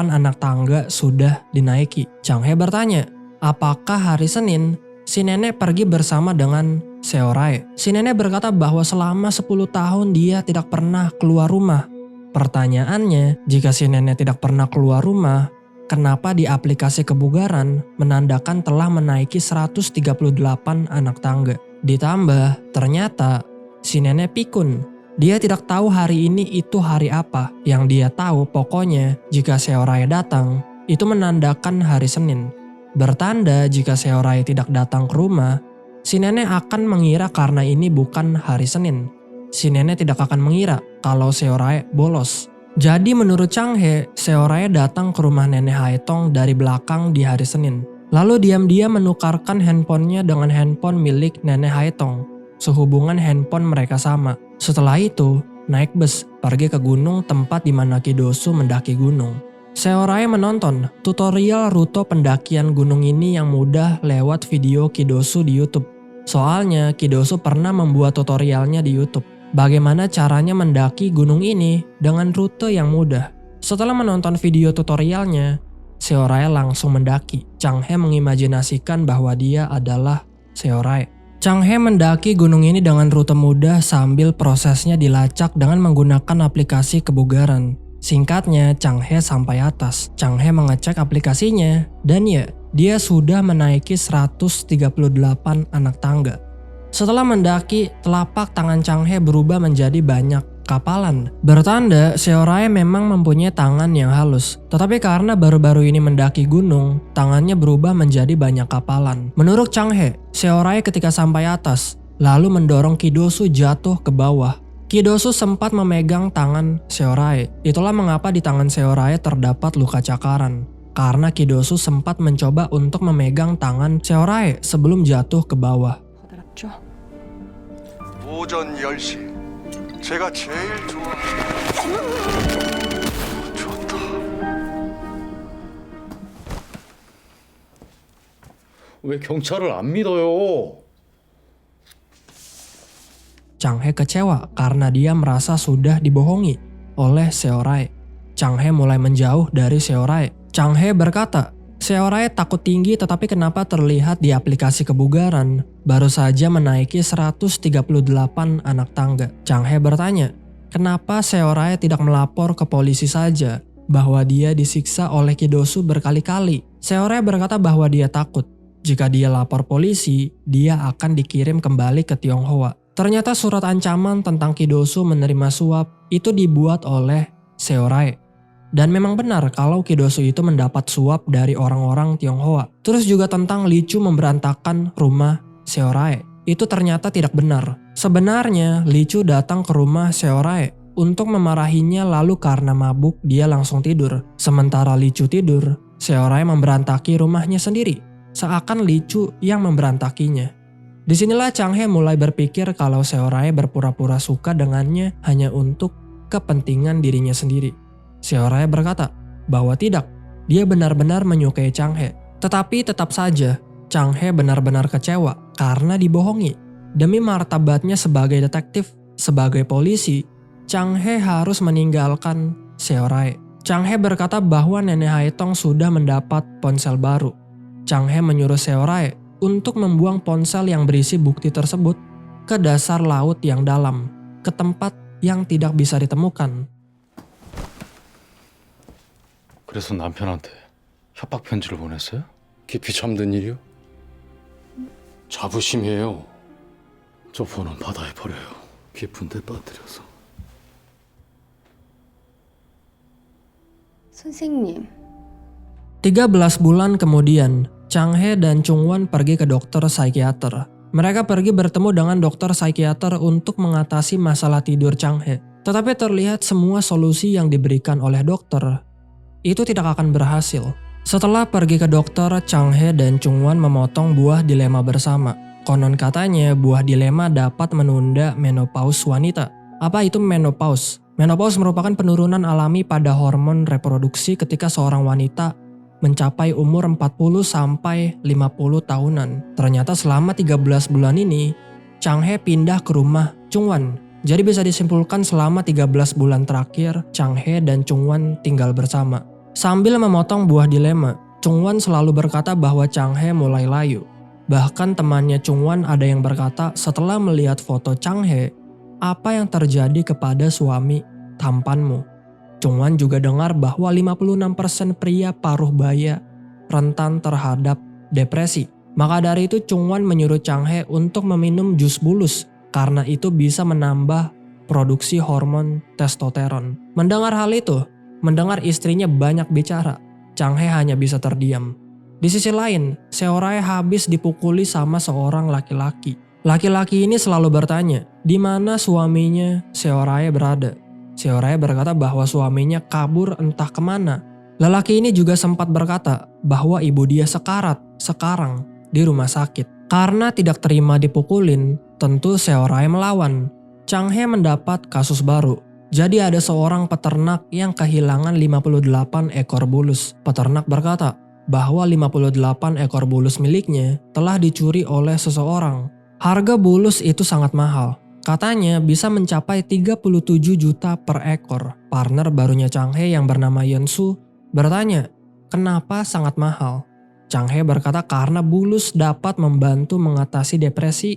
anak tangga sudah dinaiki. Chang He bertanya, apakah hari Senin si nenek pergi bersama dengan Seorae? Si nenek berkata bahwa selama 10 tahun dia tidak pernah keluar rumah. Pertanyaannya, jika si nenek tidak pernah keluar rumah, kenapa di aplikasi kebugaran menandakan telah menaiki 138 anak tangga? Ditambah, ternyata si nenek pikun. Dia tidak tahu hari ini itu hari apa. Yang dia tahu pokoknya jika Seorae datang, itu menandakan hari Senin. Bertanda jika Seorae tidak datang ke rumah, si nenek akan mengira karena ini bukan hari Senin. Si nenek tidak akan mengira kalau Seorae bolos. Jadi menurut Chang He, Seorae datang ke rumah Nenek Haetong dari belakang di hari Senin. Lalu diam-diam menukarkan handphonenya dengan handphone milik Nenek Haetong. Sehubungan handphone mereka sama. Setelah itu, naik bus pergi ke gunung tempat di mana Kidosu mendaki gunung. Seorae menonton tutorial rute pendakian gunung ini yang mudah lewat video Kidosu di YouTube. Soalnya Kidosu pernah membuat tutorialnya di YouTube. Bagaimana caranya mendaki gunung ini dengan rute yang mudah. Setelah menonton video tutorialnya, Seorae langsung mendaki. Chang He mengimajinasikan bahwa dia adalah Seorae. Chang He mendaki gunung ini dengan rute mudah sambil prosesnya dilacak dengan menggunakan aplikasi kebugaran. Singkatnya, Chang He sampai atas. Chang He mengecek aplikasinya dan ya, dia sudah menaiki 138 anak tangga. Setelah mendaki, telapak tangan Chang He berubah menjadi banyak kapalan. Bertanda Seorae memang mempunyai tangan yang halus. Tetapi karena baru-baru ini mendaki gunung, tangannya berubah menjadi banyak kapalan. Menurut Chang He, Seorae ketika sampai atas, lalu mendorong Kidosu jatuh ke bawah. Kidosu sempat memegang tangan Seorae. Itulah mengapa di tangan Seorae terdapat luka cakaran. Karena Kidosu sempat mencoba untuk memegang tangan Seorae sebelum jatuh ke bawah. 거들었죠? 오전 10시 제가 제일 좋다. 왜 경찰을 안 믿어요? Chang He kecewa karena dia merasa sudah dibohongi oleh Seorae. Chang He mulai menjauh dari Seorae. Chang He berkata, Seorae takut tinggi tetapi kenapa terlihat di aplikasi kebugaran baru saja menaiki 138 anak tangga. Chang He bertanya, kenapa Seorae tidak melapor ke polisi saja bahwa dia disiksa oleh Kidosu berkali-kali. Seorae berkata bahwa dia takut. Jika dia lapor polisi, dia akan dikirim kembali ke Tionghoa. Ternyata surat ancaman tentang Kidosu menerima suap itu dibuat oleh Seorae. Dan memang benar kalau Kidosu itu mendapat suap dari orang-orang Tionghoa. Terus juga tentang Li Chu memberantakan rumah Seorae. Itu ternyata tidak benar. Sebenarnya Li Chu datang ke rumah Seorae untuk memarahinya, lalu karena mabuk dia langsung tidur. Sementara Li Chu tidur, Seorae memberantaki rumahnya sendiri. Seakan Li Chu yang memberantakinya. Disinilah Chang He mulai berpikir kalau Seorae berpura-pura suka dengannya hanya untuk kepentingan dirinya sendiri. Seorae berkata bahwa tidak, dia benar-benar menyukai Chang He. Tetapi tetap saja, Chang He benar-benar kecewa karena dibohongi. Demi martabatnya sebagai detektif, sebagai polisi, Chang He harus meninggalkan Seorae. Chang He berkata bahwa Nenek Haitong sudah mendapat ponsel baru. Chang He menyuruh Seorae untuk membuang ponsel yang berisi bukti tersebut ke dasar laut yang dalam, ke tempat yang tidak bisa ditemukan. 그래서 남편한테 협박 편지를 보냈어요? 깊이 잠든 일이요? 자부심이에요. 저 폰은 바다에 버려요. 깊은 데 빠뜨려서. 선생님, 13 bulan kemudian, Chang He dan Chung Won pergi ke dokter psikiater. Mereka pergi bertemu dengan dokter psikiater untuk mengatasi masalah tidur Chang He. Tetapi terlihat semua solusi yang diberikan oleh dokter itu tidak akan berhasil. Setelah pergi ke dokter, Chang He dan Chung Won memotong buah dilema bersama. Konon katanya buah dilema dapat menunda menopause wanita. Apa itu menopause? Menopause merupakan penurunan alami pada hormon reproduksi ketika seorang wanita mencapai umur 40 sampai 50 tahunan. Ternyata selama 13 bulan ini, Chang He pindah ke rumah Chung Won. Jadi bisa disimpulkan selama 13 bulan terakhir, Chang He dan Chung Won tinggal bersama. Sambil memotong buah dilema, Chung Won selalu berkata bahwa Chang He mulai layu. Bahkan temannya Chung Won ada yang berkata setelah melihat foto Chang He, apa yang terjadi kepada suami tampanmu? Chung Won juga dengar bahwa 56% pria paruh baya rentan terhadap depresi. Maka dari itu Chung Won menyuruh Chang He untuk meminum jus bulus karena itu bisa menambah produksi hormon testosteron. Mendengar hal itu, mendengar istrinya banyak bicara, Chang He hanya bisa terdiam. Di sisi lain, Seorae habis dipukuli sama seorang laki-laki. Laki-laki ini selalu bertanya, di mana suaminya Seorae berada. Seorae berkata bahwa suaminya kabur entah kemana. Lelaki ini juga sempat berkata bahwa ibu dia sekarat sekarang di rumah sakit. Karena tidak terima dipukulin, tentu Seorae melawan. Chang He mendapat kasus baru. Jadi ada seorang peternak yang kehilangan 58 ekor bulus. Peternak berkata bahwa 58 ekor bulus miliknya telah dicuri oleh seseorang. Harga bulus itu sangat mahal. Katanya bisa mencapai 37 juta per ekor. Partner barunya Chang He yang bernama Yeon-su bertanya, kenapa sangat mahal? Chang He berkata karena bulus dapat membantu mengatasi depresi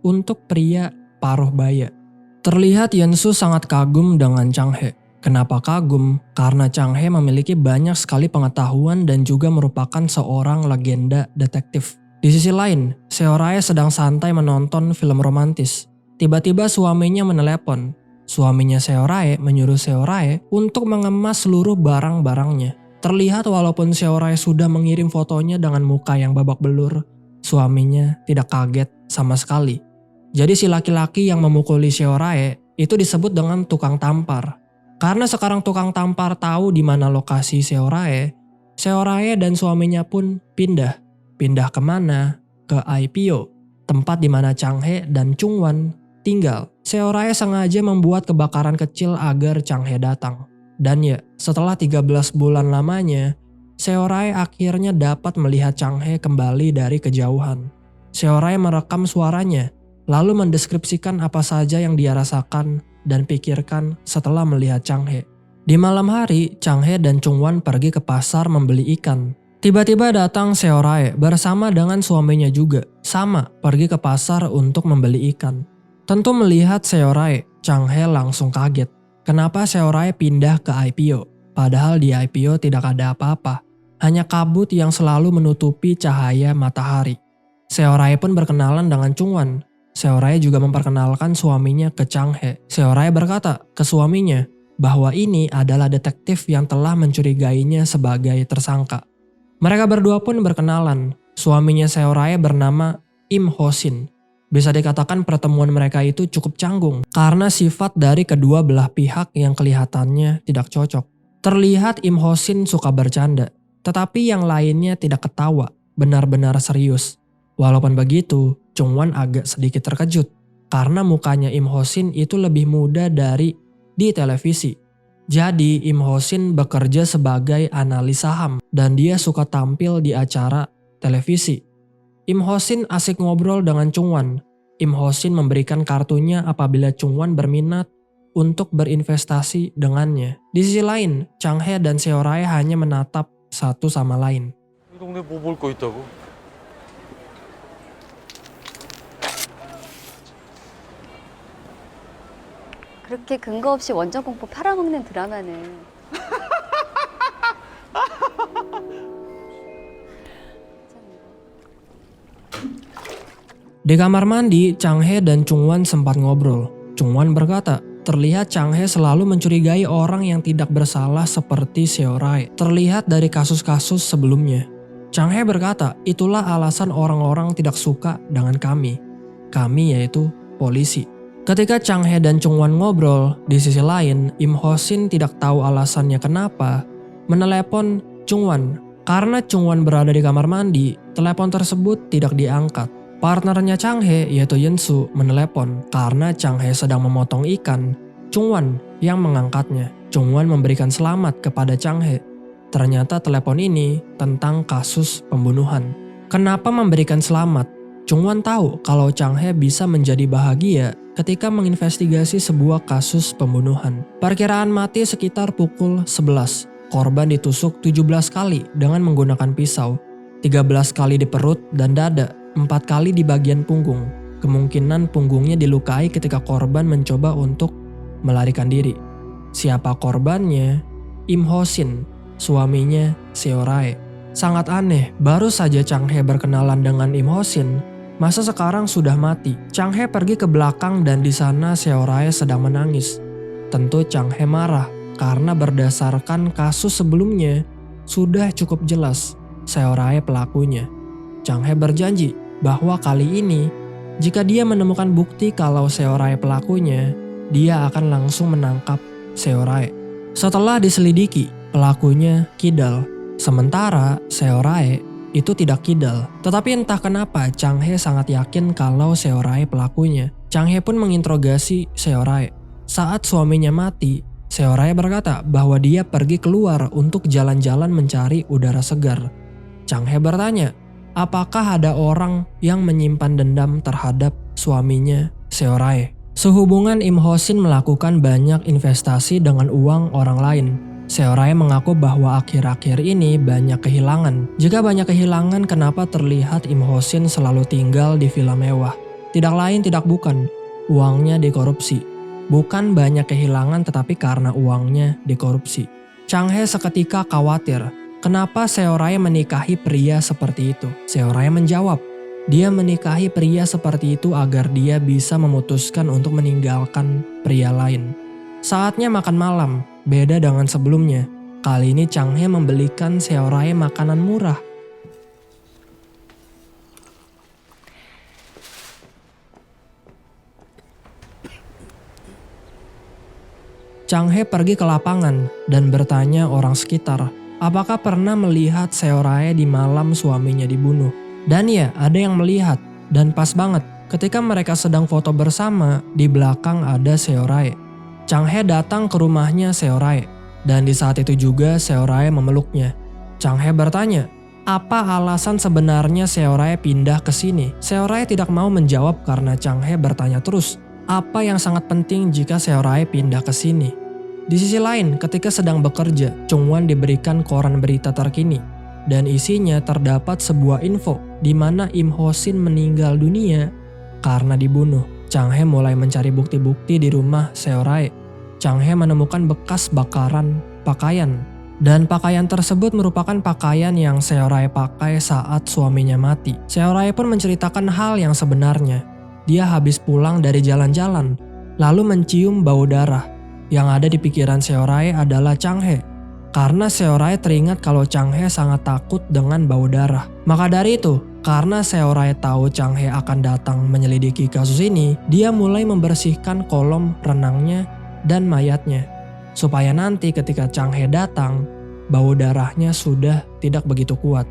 untuk pria paruh baya. Terlihat Yeon-su sangat kagum dengan Chang He. Kenapa kagum? Karena Chang He memiliki banyak sekali pengetahuan dan juga merupakan seorang legenda detektif. Di sisi lain, Seorae sedang santai menonton film romantis. Tiba-tiba suaminya menelepon. Suaminya Seorae menyuruh Seorae untuk mengemas seluruh barang-barangnya. Terlihat walaupun Seorae sudah mengirim fotonya dengan muka yang babak belur, suaminya tidak kaget sama sekali. Jadi si laki-laki yang memukuli Seorae itu disebut dengan tukang tampar. Karena sekarang tukang tampar tahu di mana lokasi Seorae, Seorae dan suaminya pun pindah. Pindah kemana? Ke IPO, tempat di mana Chang He dan Chung Won tinggal. Seorae sengaja membuat kebakaran kecil agar Chang He datang. Dan ya, setelah 13 bulan lamanya, Seorae akhirnya dapat melihat Chang He kembali dari kejauhan. Seorae merekam suaranya, lalu mendeskripsikan apa saja yang dia rasakan dan pikirkan setelah melihat Chang He. Di malam hari, Chang He dan Chung Won pergi ke pasar membeli ikan. Tiba-tiba datang Seorae bersama dengan suaminya juga, sama pergi ke pasar untuk membeli ikan. Tentu melihat Seorae, Chang He langsung kaget. Kenapa Seorae pindah ke IPO? Padahal di IPO tidak ada apa-apa, hanya kabut yang selalu menutupi cahaya matahari. Seorae pun berkenalan dengan Chung Won. Seorae juga memperkenalkan suaminya ke Chang He. Seorae berkata ke suaminya bahwa ini adalah detektif yang telah mencurigainya sebagai tersangka. Mereka berdua pun berkenalan. Suaminya Seorae bernama Im Ho-shin. Bisa dikatakan pertemuan mereka itu cukup canggung karena sifat dari kedua belah pihak yang kelihatannya tidak cocok. Terlihat Im Ho-shin suka bercanda, tetapi yang lainnya tidak ketawa, benar-benar serius. Walaupun begitu, Chungwan agak sedikit terkejut karena mukanya Im Ho-shin itu lebih muda dari di televisi. Jadi Im Ho-shin bekerja sebagai analis saham dan dia suka tampil di acara televisi. Im Ho-shin asik ngobrol dengan Chungwan. Im Ho-shin memberikan kartunya apabila Chungwan berminat untuk berinvestasi dengannya. Di sisi lain, Chang-hye dan Seo-rae hanya menatap satu sama lain. 이 동네 뭐 볼 거 있다고? 그렇게 근거 없이 원전 공포 팔아먹는 드라마는 Di kamar mandi, Chang-hye dan Chungwan sempat ngobrol. Chungwan berkata, terlihat Chang-hye selalu mencurigai orang yang tidak bersalah seperti Seo-rae. Terlihat dari kasus-kasus sebelumnya. Chang-hye berkata, itulah alasan orang-orang tidak suka dengan kami. Kami yaitu polisi. Ketika Chang-hye dan Chungwan ngobrol, di sisi lain, Im Ho-shin tidak tahu alasannya kenapa menelepon Chungwan. Karena Chungwan berada di kamar mandi, telepon tersebut tidak diangkat. Partnernya Chang-hye yaitu Yeon-su menelepon karena Chang-hye sedang memotong ikan. Chungwan yang mengangkatnya. Chungwan memberikan selamat kepada Chang-hye. Ternyata telepon ini tentang kasus pembunuhan. Kenapa memberikan selamat? Chungwan tahu kalau Chang-hye bisa menjadi bahagia ketika menginvestigasi sebuah kasus pembunuhan. Perkiraan mati sekitar pukul 11. Korban ditusuk 17 kali dengan menggunakan pisau. 13 kali di perut dan dada. 4 kali di bagian punggung. Kemungkinan punggungnya dilukai ketika korban mencoba untuk melarikan diri. Siapa korbannya? Im Ho-shin, suaminya Seo-rae. Sangat aneh, baru saja Chang-hye berkenalan dengan Im Ho-shin, masa sekarang sudah mati. Chang-hye pergi ke belakang dan di sana Seo-rae sedang menangis. Tentu Chang-hye marah karena berdasarkan kasus sebelumnya sudah cukup jelas Seo-rae pelakunya. Chang-hye berjanji bahwa kali ini jika dia menemukan bukti kalau Seo-rae pelakunya, dia akan langsung menangkap Seo-rae. Setelah diselidiki, pelakunya kidal. Sementara Seo-rae itu tidak kidal. Tetapi entah kenapa Chang-hye sangat yakin kalau Seo-rae pelakunya. Chang-hye pun menginterogasi Seo-rae. Saat suaminya mati, Seo-rae berkata bahwa dia pergi keluar untuk jalan-jalan mencari udara segar. Chang-hye bertanya, apakah ada orang yang menyimpan dendam terhadap suaminya Seo-rae? Sehubungan Im Ho-shin melakukan banyak investasi dengan uang orang lain. Seo-rae mengaku bahwa akhir-akhir ini banyak kehilangan. Jika banyak kehilangan, kenapa terlihat Im Ho-shin selalu tinggal di villa mewah? Tidak lain tidak bukan, uangnya dikorupsi. Bukan banyak kehilangan tetapi karena uangnya dikorupsi. Chang-hye seketika khawatir. Kenapa Seo-rae menikahi pria seperti itu? Seo-rae menjawab, dia menikahi pria seperti itu agar dia bisa memutuskan untuk meninggalkan pria lain. Saatnya makan malam, beda dengan sebelumnya. Kali ini Chang-hye membelikan Seo-rae makanan murah. Chang-hye pergi ke lapangan dan bertanya orang sekitar, apakah pernah melihat Seo-rae di malam suaminya dibunuh? Dan ya, ada yang melihat. Dan pas banget, ketika mereka sedang foto bersama, di belakang ada Seo-rae. Chang-hye datang ke rumahnya Seo-rae. Dan di saat itu juga Seo-rae memeluknya. Chang-hye bertanya, apa alasan sebenarnya Seo-rae pindah ke sini? Seo-rae tidak mau menjawab karena Chang-hye bertanya terus, apa yang sangat penting jika Seo-rae pindah ke sini? Di sisi lain, ketika sedang bekerja, Chungwan diberikan koran berita terkini. Dan isinya terdapat sebuah info di mana Im Ho-shin meninggal dunia karena dibunuh. Chang-hye mulai mencari bukti-bukti di rumah Seo-rae. Chang-hye menemukan bekas bakaran pakaian. Dan pakaian tersebut merupakan pakaian yang Seo-rae pakai saat suaminya mati. Seo-rae pun menceritakan hal yang sebenarnya. Dia habis pulang dari jalan-jalan, lalu mencium bau darah. Yang ada di pikiran Seo-rae adalah Chang-hye. Karena Seo-rae teringat kalau Chang-hye sangat takut dengan bau darah. Maka dari itu, karena Seo-rae tahu Chang-hye akan datang menyelidiki kasus ini, dia mulai membersihkan kolom renangnya dan mayatnya. Supaya nanti ketika Chang-hye datang, bau darahnya sudah tidak begitu kuat.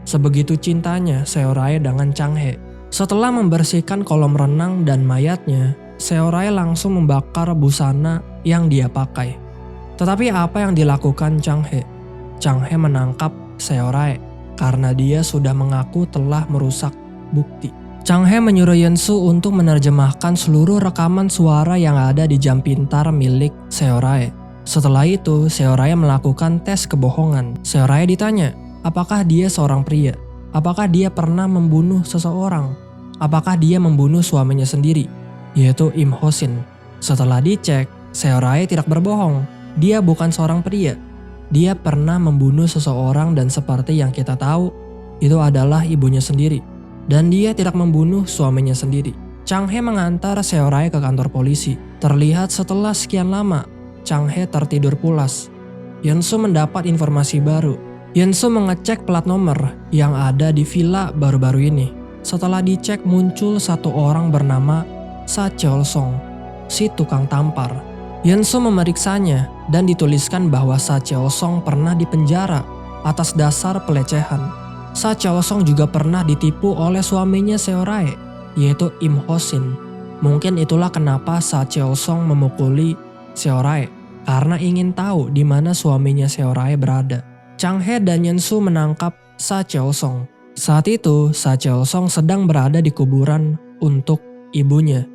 Sebegitu cintanya Seo-rae dengan Chang-hye. Setelah membersihkan kolam renang dan mayatnya, Seorae langsung membakar busana yang dia pakai. Tetapi apa yang dilakukan Chang Hae? Chang Hae menangkap Seorae karena dia sudah mengaku telah merusak bukti. Chang Hae menyuruh Yeon-soo untuk menerjemahkan seluruh rekaman suara yang ada di jam pintar milik Seorae. Setelah itu, Seorae melakukan tes kebohongan. Seorae ditanya, apakah dia seorang pria? Apakah dia pernah membunuh seseorang? Apakah dia membunuh suaminya sendiri, yaitu Im Ho-shin? Setelah dicek, Seorae tidak berbohong. Dia bukan seorang pria. Dia pernah membunuh seseorang dan seperti yang kita tahu, itu adalah ibunya sendiri. Dan dia tidak membunuh suaminya sendiri. Chang Hae mengantar Seorae ke kantor polisi. Terlihat setelah sekian lama, Chang Hae tertidur pulas. Yeon-soo mendapat informasi baru. Yeon-soo mengecek plat nomor yang ada di villa baru-baru ini. Setelah dicek muncul satu orang bernama Sa Cheol-song, si tukang tampar. Yeon-soo memeriksanya dan dituliskan bahwa Sa Cheol-song pernah dipenjara atas dasar pelecehan. Sa Cheol-song juga pernah ditipu oleh suaminya Seorae, yaitu Im Ho-shin. Mungkin itulah kenapa Sa Cheol-song memukuli Seorae, karena ingin tahu di mana suaminya Seorae berada. Chang Hae dan Yeon-soo menangkap Sa Cheol-song. Saat itu, Sa Cheol-song sedang berada di kuburan untuk ibunya.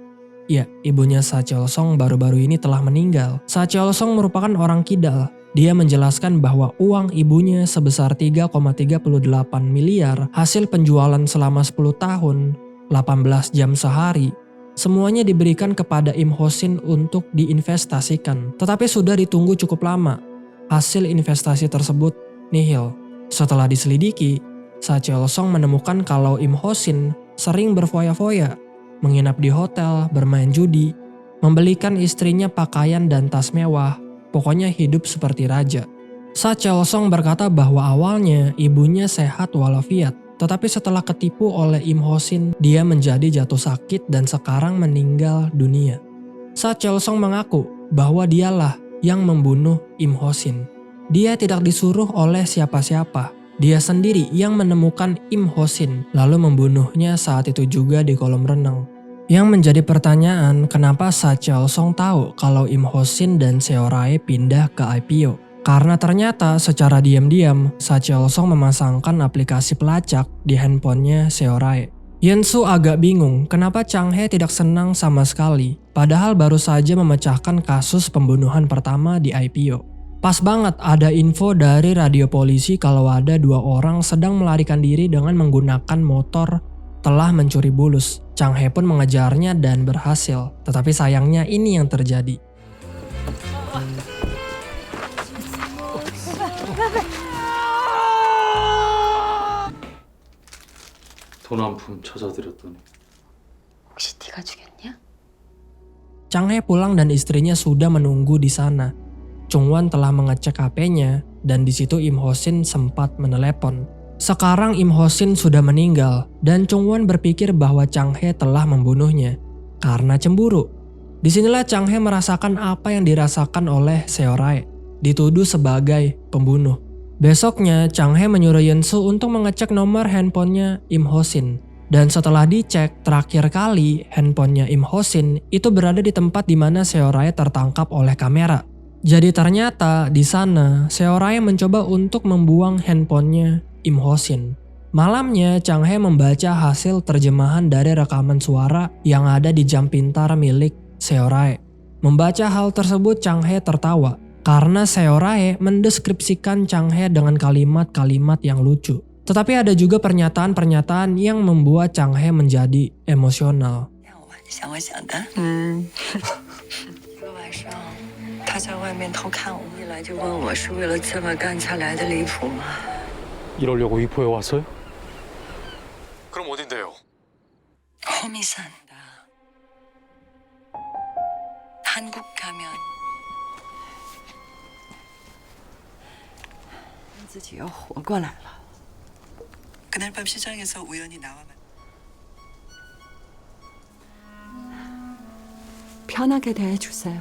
Ya, ibunya Sa Cheol-song baru-baru ini telah meninggal. Sa Cheol-song merupakan orang kidal. Dia menjelaskan bahwa uang ibunya sebesar 3,38 miliar hasil penjualan selama 10 tahun, 18 jam sehari, semuanya diberikan kepada Im Ho-shin untuk diinvestasikan. Tetapi sudah ditunggu cukup lama. Hasil investasi tersebut nihil. Setelah diselidiki, Sa Cheol-song menemukan kalau Im Ho-shin sering berfoya-foya, menginap di hotel, bermain judi, membelikan istrinya pakaian dan tas mewah, pokoknya hidup seperti raja. Sa Cheol-song berkata bahwa awalnya ibunya sehat walafiat, tetapi setelah ketipu oleh Im Ho-shin, dia menjadi jatuh sakit dan sekarang meninggal dunia. Sa Cheol-song mengaku bahwa dialah yang membunuh Im Ho-shin. Dia tidak disuruh oleh siapa-siapa. Dia sendiri yang menemukan Im Ho-shin lalu membunuhnya saat itu juga di kolam renang. Yang menjadi pertanyaan, kenapa Sa Cheol-song tahu kalau Im Ho-shin dan Seorae pindah ke IPO? Karena ternyata secara diam-diam Sa Cheol-song memasangkan aplikasi pelacak di handphonenya Seorae. Yeon-soo agak bingung kenapa Chang Hae tidak senang sama sekali, padahal baru saja memecahkan kasus pembunuhan pertama di IPO. Pas banget ada info dari radio polisi kalau ada 2 orang sedang melarikan diri dengan menggunakan motor telah mencuri bulus. Chang Hae pun mengejarnya dan berhasil, tetapi sayangnya ini yang terjadi. 돈 한 푼 찾아드렸더니 혹시 네가 죽였냐? Chang Hae pulang dan istrinya sudah menunggu di sana. Chung Won telah mengecek HP-nya dan di situ Im Ho-shin sempat menelepon. Sekarang Im Ho-shin sudah meninggal dan Chung Won berpikir bahwa Chang Hae telah membunuhnya karena cemburu. Disinilah Chang Hae merasakan apa yang dirasakan oleh Seorae, dituduh sebagai pembunuh. Besoknya Chang Hae menyuruh Yeon-soo untuk mengecek nomor handphonenya Im Ho-shin. Dan setelah dicek terakhir kali handphonenya Im Ho-shin itu berada di tempat di mana Seorae tertangkap oleh kamera. Jadi ternyata di sana Seorae mencoba untuk membuang handphonenya Im Ho-shin. Malamnya Chang Hae membaca hasil terjemahan dari rekaman suara yang ada di jam pintar milik Seorae. Membaca hal tersebut Chang Hae tertawa karena Seorae mendeskripsikan Chang Hae dengan kalimat-kalimat yang lucu. Tetapi ada juga pernyataan-pernyataan yang membuat Chang Hae menjadi emosional. 像我想的。一个晚上，他在外面偷看我，一来就问我是为了这么干才来的离谱吗？ 이러려고 위포에 왔어요? 그럼 어딘데요? 호미산다. 한국 가면 自己又活过来了。 그날 밤 시장에서 우연히 나와 편하게 대해주세요.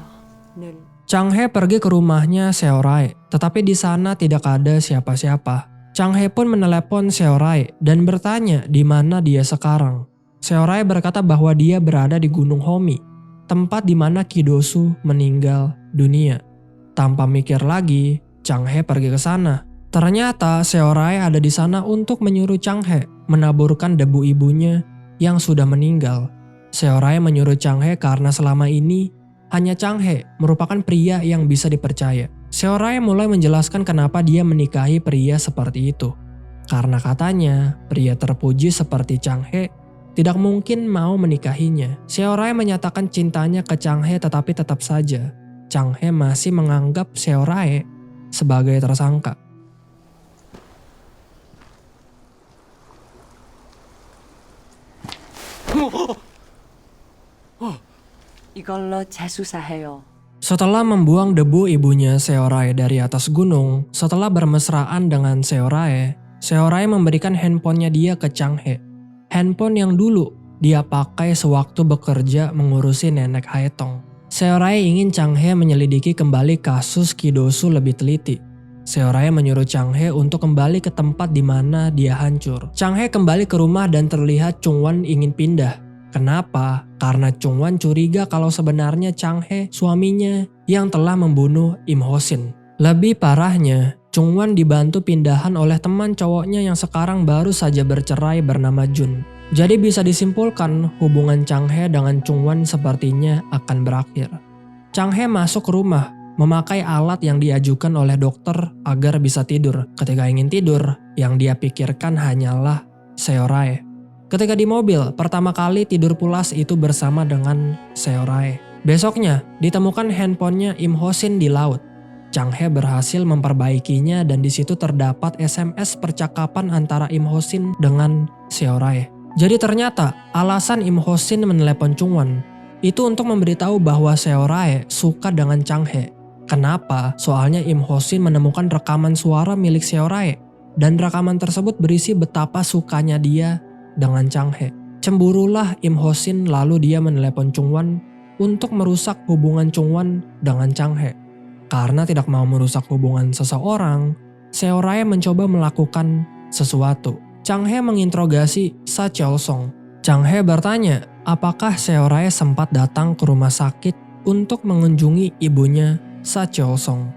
늘. Chang Hae pergi ke rumahnya Seorae, tetapi di sana tidak ada siapa-siapa. Chang Hae pun menelepon Seorae dan bertanya di mana dia sekarang. Seorae berkata bahwa dia berada di Gunung Homi, tempat di mana Kidosu meninggal dunia. Tanpa mikir lagi, Chang He pergi ke sana. Ternyata Seorae ada di sana untuk menyuruh Chang He menaburkan debu ibunya yang sudah meninggal. Seorae menyuruh Chang He karena selama ini hanya Chang He merupakan pria yang bisa dipercaya. Seorae mulai menjelaskan kenapa dia menikahi pria seperti itu. Karena katanya pria terpuji seperti Chang He tidak mungkin mau menikahinya. Seorae menyatakan cintanya ke Chang He, tetapi tetap saja Chang He masih menganggap Seorae sebagai tersangka. 이걸로 재수사해요. Setelah membuang debu ibunya Seorae dari atas gunung, setelah bermesraan dengan Seorae, Seorae memberikan handphonenya dia ke Chang He. Handphone yang dulu dia pakai sewaktu bekerja mengurusi nenek Haetong. Seorae ingin Chang He menyelidiki kembali kasus Kidosu lebih teliti. Seorae menyuruh Chang He untuk kembali ke tempat di mana dia hancur. Chang He kembali ke rumah dan terlihat Chung Wan ingin pindah. Kenapa? Karena Chung Wan curiga kalau sebenarnya Chang He suaminya yang telah membunuh Im Ho Shin. Lebih parahnya, Chung Wan dibantu pindahan oleh teman cowoknya yang sekarang baru saja bercerai bernama Jun. Jadi bisa disimpulkan hubungan Chang He dengan Chung Wan sepertinya akan berakhir. Chang He masuk ke rumah, memakai alat yang diajukan oleh dokter agar bisa tidur. Ketika ingin tidur, yang dia pikirkan hanyalah Seorae. Ketika di mobil, pertama kali tidur pulas itu bersama dengan Seorae. Besoknya, ditemukan handphonenya Im Ho Shin di laut. Chang He berhasil memperbaikinya dan di situ terdapat SMS percakapan antara Im Ho Shin dengan Seorae. Jadi ternyata alasan Im Ho Shin menelepon Chung Wan itu untuk memberitahu bahwa Seorae suka dengan Chang He. Kenapa? Soalnya Im Ho Shin menemukan rekaman suara milik Seorae dan rekaman tersebut berisi betapa sukanya dia dengan Chang He. Cemburulah Im Ho Shin lalu dia menelepon Chung Wan untuk merusak hubungan Chung Wan dengan Chang He. Karena tidak mau merusak hubungan seseorang, Seorae mencoba melakukan sesuatu. Chang He menginterogasi Sa Cheol Song. Chang He bertanya apakah Seorae sempat datang ke rumah sakit untuk mengunjungi ibunya Sa Cheol Song.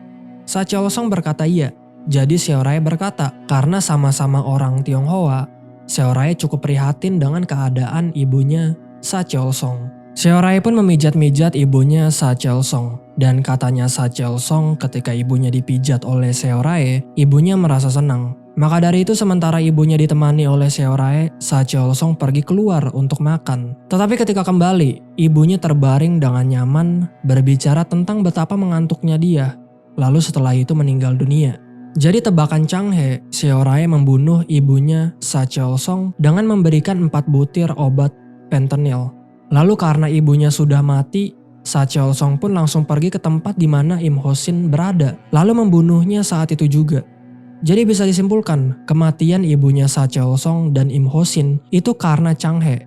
Sa Cheol Song berkata iya. Jadi Seorae berkata karena sama-sama orang Tionghoa, Seorae cukup prihatin dengan keadaan ibunya Sa Cheol Song. Seorae pun memijat-mijat ibunya Sa Cheol Song. Dan katanya Sa Cheol Song ketika ibunya dipijat oleh Seorae, ibunya merasa senang. Maka dari itu sementara ibunya ditemani oleh Seorae, Sa Cheol Song pergi keluar untuk makan. Tetapi ketika kembali, ibunya terbaring dengan nyaman berbicara tentang betapa mengantuknya dia. Lalu setelah itu meninggal dunia. Jadi tebakan Chang He, Seorae membunuh ibunya Sa Cheol Song dengan memberikan 4 butir obat fentanyl. Lalu karena ibunya sudah mati, Sa Cheol Song pun langsung pergi ke tempat di mana Im Ho Shin berada, lalu membunuhnya saat itu juga. Jadi bisa disimpulkan, kematian ibunya Sa Cheol Song dan Im Ho Shin itu karena Chang He.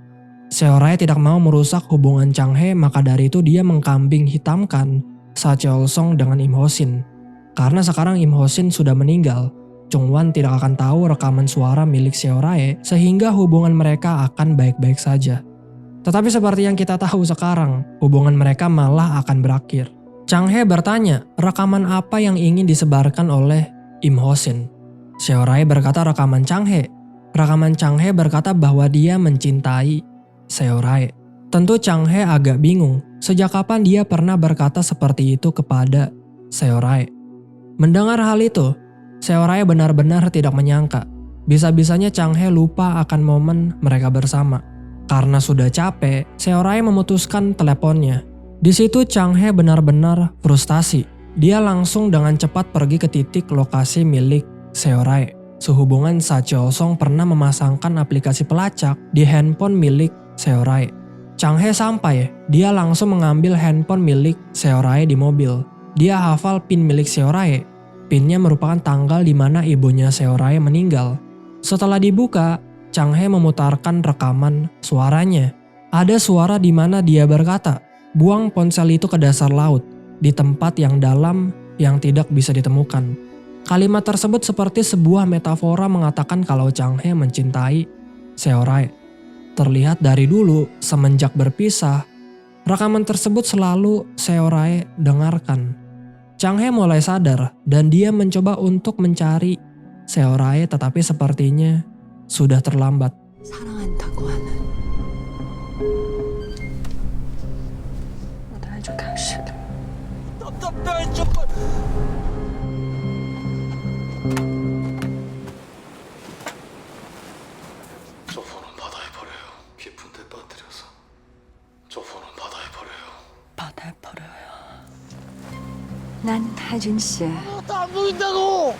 Seorae tidak mau merusak hubungan Chang He, maka dari itu dia mengkambing hitamkan Sa Cheol Song dengan Im Ho Shin. Karena sekarang Im Ho Shin sudah meninggal, Chung Wan tidak akan tahu rekaman suara milik Seorae sehingga hubungan mereka akan baik-baik saja. Tetapi seperti yang kita tahu sekarang, hubungan mereka malah akan berakhir. Chang He bertanya, rekaman apa yang ingin disebarkan oleh Im Ho Shin? Seorae berkata rekaman Chang He. Rekaman Chang He berkata bahwa dia mencintai Seorae. Tentu Chang He agak bingung, sejak kapan dia pernah berkata seperti itu kepada Seorae. Mendengar hal itu, Seorae benar-benar tidak menyangka. Bisa-bisanya Chang He lupa akan momen mereka bersama. Karena sudah capek, Seorae memutuskan teleponnya. Di situ Chang He benar-benar frustasi. Dia langsung dengan cepat pergi ke titik lokasi milik Seorae. Sehubungan Sa Cheol Song pernah memasangkan aplikasi pelacak di handphone milik Seorae. Chang He sampai, dia langsung mengambil handphone milik Seorae di mobil. Dia hafal PIN milik Seorae. PIN-nya merupakan tanggal di mana ibunya Seorae meninggal. Setelah dibuka, Chang He memutarkan rekaman suaranya. Ada suara di mana dia berkata, buang ponsel itu ke dasar laut, di tempat yang dalam yang tidak bisa ditemukan. Kalimat tersebut seperti sebuah metafora mengatakan kalau Chang He mencintai Seorae. Terlihat dari dulu semenjak berpisah, rekaman tersebut selalu Seorae dengarkan. Chang Hae mulai sadar dan dia mencoba untuk mencari Seorae, tetapi sepertinya sudah terlambat. 사랑한다고 하는我当然就看是的。 답답해 정말. 저 폰은 바다에 버려요. 깊은 데 빠뜨려서. 저 폰은 바다에 버려요. 바다에 버려요. 난 하준 씨. 안 보인다고.